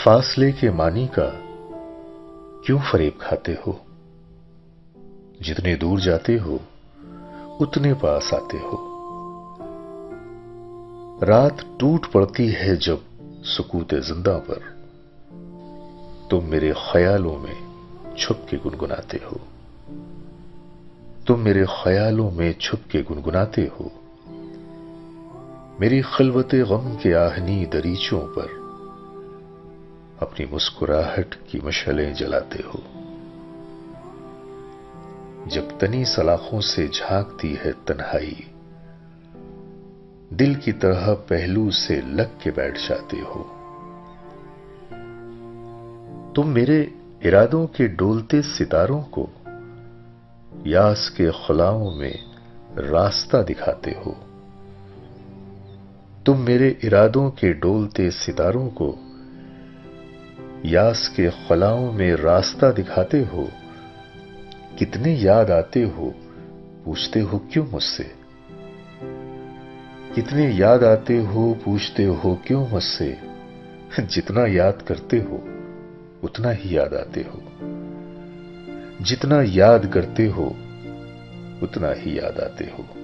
फासले के मानी का क्यों फरेब खाते हो? जितने दूर जाते हो उतने पास आते हो। रात टूट पड़ती है जब सुकूते जिंदा पर, तुम मेरे ख्यालों में छुप के गुनगुनाते हो। तुम मेरे ख्यालों में छुप के गुनगुनाते हो। मेरी खलवते गम के आहनी दरीचों पर अपनी मुस्कुराहट की मशलें जलाते हो। जब तनी सलाखों से झांकती है तन्हाई, दिल की तरह पहलू से लग के बैठ जाते हो। तुम मेरे इरादों के डोलते सितारों को यास के खुलाओं में रास्ता दिखाते हो। तुम मेरे इरादों के डोलते सितारों को यास के खुलाओं में रास्ता दिखाते हो। कितने याद आते हो पूछते हो क्यों मुझसे? कितने याद आते हो पूछते हो क्यों मुझसे? जितना याद करते हो उतना ही याद आते हो। जितना याद करते हो उतना ही याद आते हो।